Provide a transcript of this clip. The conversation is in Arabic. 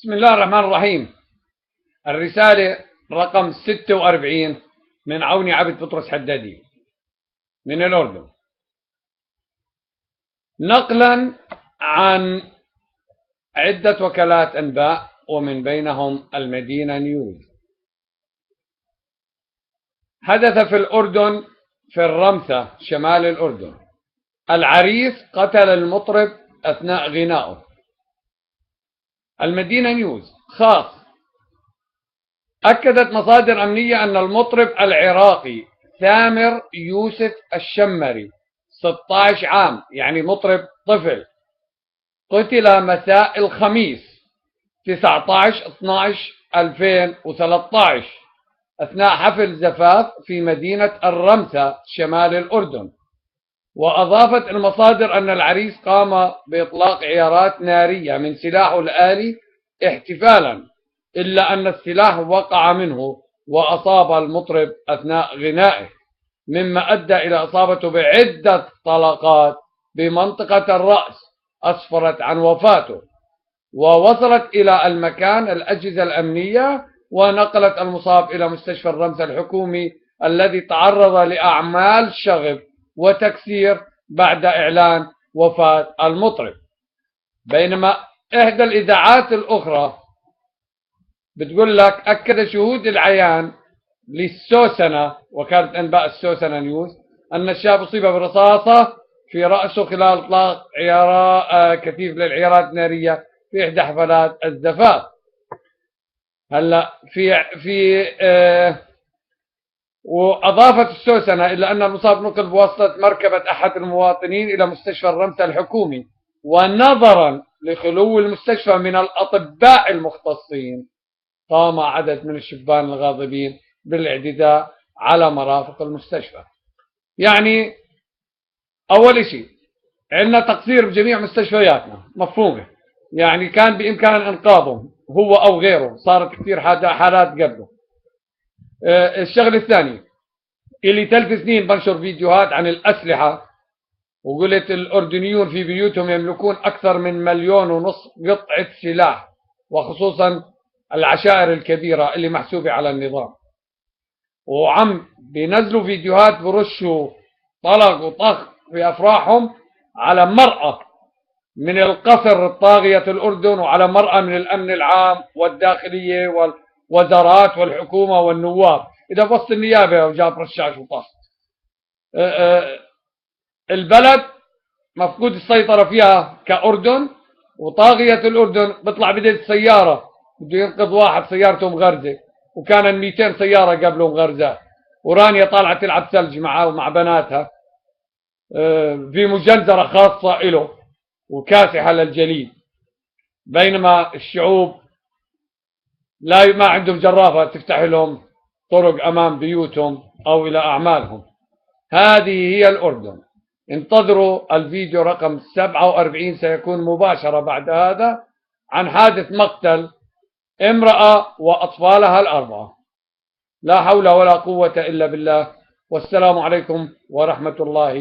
بسم الله الرحمن الرحيم. الرسالة رقم 46 من عوني عبد بطرس حدادي من الأردن، نقلا عن عدة وكالات أنباء ومن بينهم المدينة نيوز. حدث في الأردن في الرمثة شمال الأردن، العريس قتل المطرب أثناء غنائه. المدينة نيوز خاص أكدت مصادر أمنية أن المطرب العراقي ثامر يوسف الشمري 16 عام، يعني مطرب طفل، قتل مساء الخميس 19/12/2013 أثناء حفل زفاف في مدينة الرمثة شمال الأردن. وأضافت المصادر أن العريس قام بإطلاق عيارات نارية من سلاحه الآلي احتفالا، إلا أن السلاح وقع منه وأصاب المطرب أثناء غنائه، مما أدى إلى إصابته بعدة طلقات بمنطقة الرأس أسفرت عن وفاته. ووصلت إلى المكان الأجهزة الأمنية ونقلت المصاب إلى مستشفى الرمثة الحكومي الذي تعرض لأعمال شغب وتكسير بعد إعلان وفاة المطرب. بينما إحدى الإذاعات الأخرى بتقول لك أكد شهود العيان للسوسنة، وكالة أنباء السوسنة نيوز، أن الشاب أصيب برصاصة في رأسه خلال إطلاق كثيف للعيارات النارية في إحدى حفلات الزفاف. هلا وأضافت السوسنة إلى أن المصاب نقل بواسطة مركبة أحد المواطنين إلى مستشفى الرمثة الحكومي، ونظرا لخلو المستشفى من الأطباء المختصين قام عدد من الشبان الغاضبين بالاعتداء على مرافق المستشفى. يعني أول شيء عندنا تقصير بجميع مستشفياتنا مفهومة، يعني كان بإمكان إنقاذهم هو أو غيره، صارت كثير حالات قبله. الشغل الثاني، اللي 3 سنين بنشر فيديوهات عن الأسلحة وقلت الأردنيون في بيوتهم يملكون أكثر من 1.5 مليون قطعة سلاح، وخصوصا العشائر الكبيرة اللي محسوبة على النظام، وعم بينزلوا فيديوهات برشوا طلق وطخ في أفراحهم على مرأة من القصر الطاغية الأردن، وعلى مرأة من الأمن العام والداخلية والوزارات والحكومة والنواب، إذا بص النيابة وجاب رشاش وطخ. البلد مفقود السيطرة فيها كأردن، وطاغية الأردن بيطلع بدل سيارة بده ينقذ واحد سيارته مغرزة، وكان 200 سيارة قبله مغرزات، ورانيا طالعة تلعب ثلج معه ومع بناتها في مجنزرة خاصة له وكاسحة للجليد، بينما الشعوب ما عندهم جرافة تفتح لهم طرق أمام بيوتهم أو إلى أعمالهم. هذه هي الأردن. انتظروا الفيديو رقم 47 سيكون مباشرة بعد هذا عن حادث مقتل امرأة وأطفالها ال4. لا حول ولا قوة إلا بالله، والسلام عليكم ورحمة الله